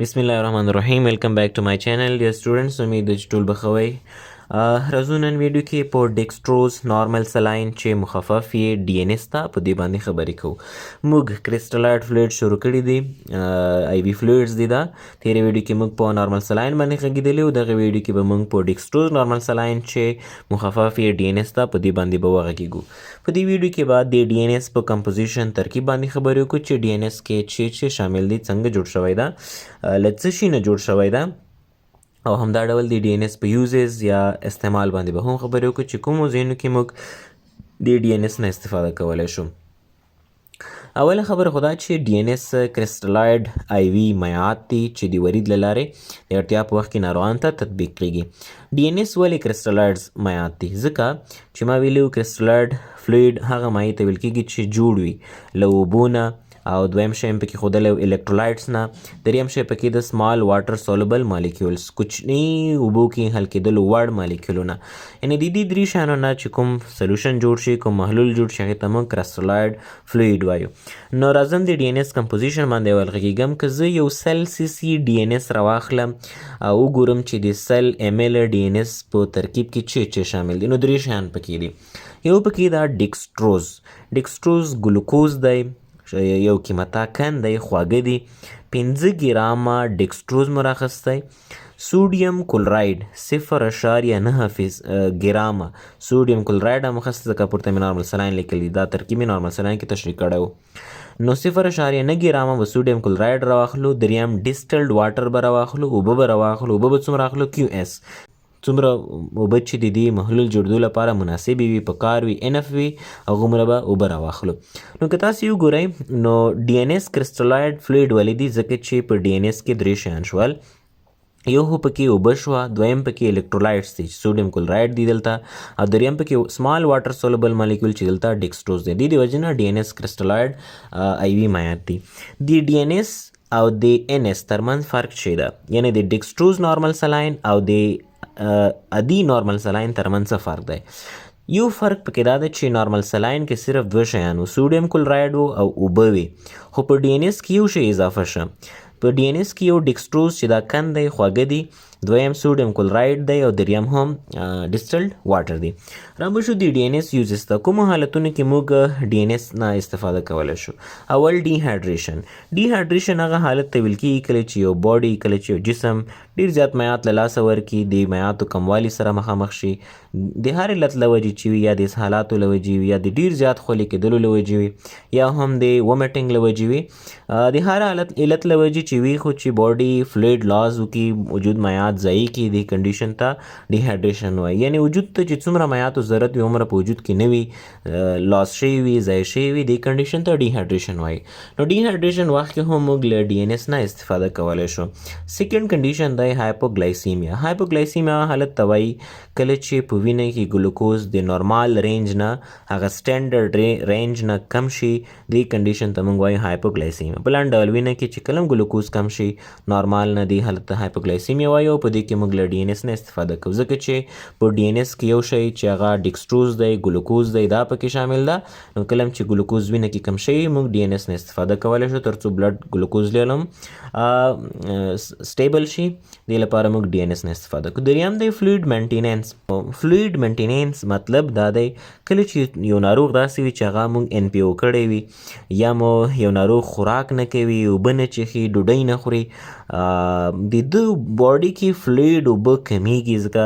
बिस्मिल्लाहिर्रहमानिर्रहीम। Welcome back to my channel dear students. उम्मीद है چې ټول به ښه وئ. راځو نن ویډیو کې په ډیکسټروز نارمل سلاین چې مخفف یې ډي ان اس ته په دې باندې خبرې کوو. موږ کرسټلایډ فلویډ شروع کړي دي، آی وي فلویډز دي. دا تیرې ویډیو کې موږ په نارمل سلاین باندې غږېدلي وو، دغه ویډیو کې به موږ په ډیکسټروز نارمل سلاین چې مخفف یې ډي ان اس ته په دې باندې به وغږېږو. په دې ویډیو کې به د ډي ان اس په کمپوزیشن ترکیب باندې خبرې وکړو چې ډي ان اس کې چې شامل دي، څنګه جوړ شوی ده، له څه شي نه جوړ شوی ده، او همدا ډول د ډي ان اس په یوزز یا استعمال باندې به هم خبرې وکړو چې کومو ځایونو کې موږ د ډي ان اس نه استفاده کولی شو. اوله خبره خو دا چې ډي ان اس کرسټلایډ آی وي میعاد دي چې د ورید له لارې د اړتیا په وخت کې ناروغانو ته تطبیق کیږي. ډي ان اس ولې کرسټلایډز میعاد دي؟ ځکه چې ما ویلي وو کرسټلایډ فلویډ هغه مایع ته ویل کیږي چې جوړ وي له اوبو نه، او دویم شی هم پکې ښودلی الکترولایټس نه، دریم شی پکې د سمال واټر سولوبل مالیکیولز، کوچني اوبو کې حل کېدلو وړ مالیکیولونه، یعنې د دې درې شیانو نه چې کوم سلوشن جوړ شي، کوم محلول جوړ شي، هغې ته موږ کرسټلایډ فلویډ وایو. نو راځم د ډي ان اس کمپوزیشن باندې ولغږېږم. که زه یو سل سی سی ډي ان اس راواخلم او وګورم چې د سل ایم ایل ډي ان اس په ترکیب کې چې شامل دي، نو درې شیان پکې دي. یو پکې دا ډیکسټروز ګلوکوز دی، یو قیمتاکن دی، خواږه دي، 5 ګرامه ډیکسټروز مو راخستی. سوډیم کلورایډ 0.9 ګرامه سوډیم کلورایډ هم اخستی، ځکه پورته مې نارمل سلاین لیکلی، دا ترکیب مې نارمل سلاین کې تشریح کړی و. نو 0.9 ګرامه به سوډیم کلورایډ راواخلو. دریم ډیسټلډ واټر به راواخلو، اوبه به راواخلو. اوبه به څومره اخلو؟ کیو اس، څومره اوبه چې د دې محلول جوړېدو لپاره مناسبې وي، پکار وي، انف وي، هغومره به اوبه راواخلو. نو که تاسو یې وګورئ نو ډي ان اس کرسټلایډ فلویډ ولې دي؟ ځکه چې په ډي ان اس کې درې شیان شول. یو خو پکې اوبه شوه، دویم پکې الکترولایټس دي چې سوډیم کلورایډ دی دلته، او دریم پکې سمال واټر سولوبل مالیکول چې دلته ډیکسټروز دی. د دې وجې نه ډي ان اس کرسټلایډ آی وي میعاد دي. د ډي ان اس او د ان اس ترمنځ فرق څه ده؟ یعنې د ډیکسټروز نارمل سلاین او د عادي نارمل سلاین ترمنځ څه فرق دی؟ یو فرق پکې دا ده چې نارمل سلاین کې صرف دوه شیان وو، سوډیم کلورایډ و او اوبه وي، خو په ډي ان اس کې یو شی اضافه شه. په ډي ان اس کې یو ډیکسټروز چې دا کن دی، خواږه دي، دویم سوډیم کلورایډ دی، او دریم هم ډیسټلډ واټر دی. رابه شو د ډي ان اس یوزز ته. کومو حالتونو کې موږ ډي ان اس نه استفاده کولی شو؟ اول ډیهایډریشن هغه حالت ته ویل کېږي کله چې یو باډي، کله چې یو جسم ډېر زیات میعات له لاسه ورکړي، د میعاتو کموالي سره مخامخ شي، د هر علت له وجې چې وي، یا د اسهالاتو له وجې وي، یا د ډېر زیات خولې کېدلو له وجې وي، یا هم د ومیټنګ له وجې وي، د هر علت له وجې چې وي، خو چې باډي فلویډ لاز وکړي، وجود میعات ضایع کړي، دې کنډیشن ته ډیهایډریشن وایي. یعنې وجود ته چې څومره میعاتو ضرورت وي عمره په وجود کې نه وي، لاس شوي وي، ضایع شوي وي، دې کنډیشن ته ډیهایډریشن وایي. نو ډیهایډریشن وخت کې هم موږ له ډي ان اس نه استفاده کولی شو. سیکنډ کنډیشن دی هایپوګلایسیمیا. هایپوګلایسیمیا حالت ته وایي کله چې په وینه کې ګلوکوز د نورمال رینج نه، هغه سټینډرډ رینج نه کم شي، دې کنډیشن ته موږ وایو هایپوګلایسیمیا. په لاندې ډول وینه کې چې کله ګلوکوز کم شي، نورمال نه، دې حالت ته هایپوګلایسیمیا وایو. په دې کې موږ له ډي ان اس نه استفاده کوو، ځکه چې په ډي ان اس کې یو شی چې هغه ډیکسټروز دی، ګلوکوز دی، دا پکې شامل ده. نو کله چې ګلوکوز وینه کې کم شي، موږ ډي ان اس نه استفاده کولی شو، تر څو بلډ ګلوکوز لیول سټیبل شي، دې لپاره موږ ډي ان اس نه استفاده کوو. دریم دی فلویډ مینټیننس. مطلب دا دی کله چې یو ناروغ داسې وي چې هغه موږ ان پی او کړی وي، یا مو یو ناروغ خوراک نه کوي، اوبه نه څښي، ډوډۍ نه خوري، د ده باډي کې فلویډ اوبه کمیږي، ځکه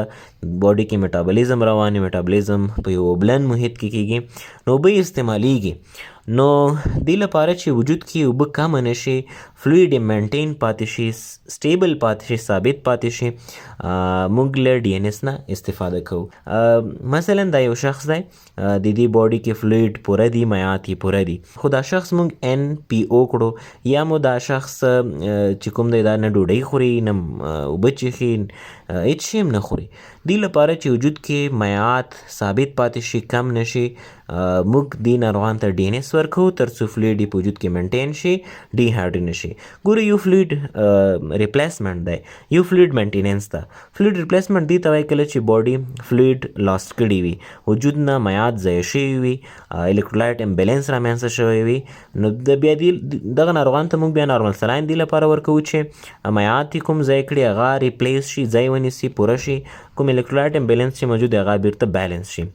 باډي کې میټابولیزم روان وي، میټابولیزم په یو اوبلن محیط کې کیږي، نو اوبه استعمالیږي. نو دې لپاره چې وجود کې اوبه کمه نه شي، فلویډ مینټین پاتې شي، سټیبل پاتې شي، ثابت پاتې شي، موږ له ډي ان اس نه استفاده کوو. مثلا دا یو شخص دی، د دې باډي کې فلویډ پوره دي، میعات یې پوره دي، خو دا شخص موږ ان پی او کړو، یا مو دا شخص چې کوم دی دا نه ډوډۍ خوري، نه اوبه څښي، هېڅ شی هم نه خوري. دې لپاره چې وجود کې میعات ثابت پاتې شي، کم نه شي، موږ دې ناروغان ته ډي ان اس ورکوو تر څو فلویډ یې په وجود کې منټین شي، ډیهایډرېټ نه شي. ګوره یو فلویډ ریپلیسمنټ دی، یو فلویډ مینټیننس ده. فلویډ ریپلیسمنټ دې ته وایي کله چې باډي فلویډ لاست کړي وي، وجود نه میعاد ضایع شوي وي، الکترولایټ امبیلنس رامنځته شوی وي، نو د بیا دغه ناروغانو ته موږ بیا نارمل سلاین دې لپاره ورکوو چې میعاد یې کوم ځای کړي هغه ریپلیس شي، ځای ونیسي، پوره شي، کوم الکترولایټ امبیلنس چې موجود دی هغه بیرته بیلنس شي.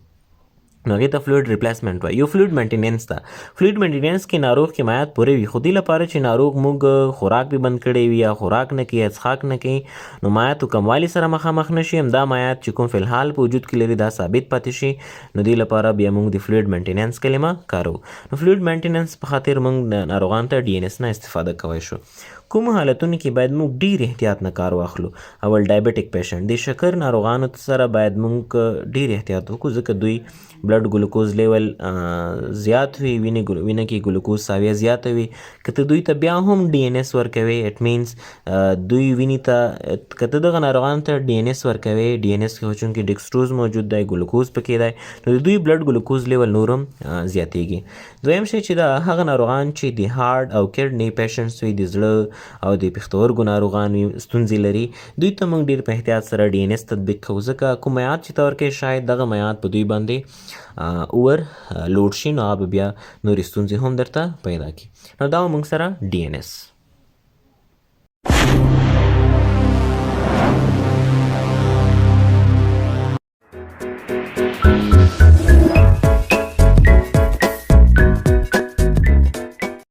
نو هغې ته فلویډ ریپلیسمنټ وایي. یو فلویډ مینټیننس ده. فلویډ مینټیننس کې ناروغ کې میعاد پوره وي، خو دې لپاره چې ناروغ موږ خوراک به بند کړی وي یا خوراک نه کوي یا څښاک نه کوي، نو میعاد کموالي سره مخامخ نه شي. همدا میعاد چې کوم فلحال په وجود کې لري دا ثابت پاتې شي، نو دې لپاره بیا موږ د فلویډ مینټیننس کلمه کاروو. نو فلویډ مینټیننس په خاطر موږ د ناروغانو ته ډي ان اس نه استفاده کوی شو. کوم حالتونو کې باید موږ ډیر احتیاط نه کار واخلو؟ اول ډایبټیک پیشنټ، د شکر ناروغانو سره باید موږ ډیر احتیاط وکړو، ځکه دوی بلډ ګلوکوز لیول زیات وي، وینه کې ګلوکوز ساویه زیاته وي. که ته دوی ته بیا هم ډي ان اس ورکوي، اټ مینس دوی وینې ته که ته دغه ناروغانو ته ډي ان اس ورکوي، ډي ان اس کې چونکې ډیکسټروز موجود دی، ګلوکوز پکې دی، نو د دوی بلډ ګلوکوز لیول نور هم زیاتیږي. دویم شی چې دا هغه ناروغان چې د هارډ او کډنی پیشنټس وي، د زړه او د پښتورګو ناروغان وي، ستونزې لري، دوی ته موږ ډیر په احتیاط سره ډي ان اس تطبیق کوو، ځکه کوم میعاد چې ته ورکوې شاید دغه میعاد په دوی باندې اور لوډ شي، نو هغه به بیا نورې ستونزې هم درته پیدا کړي. نو دا موږ سره ډي ان اس.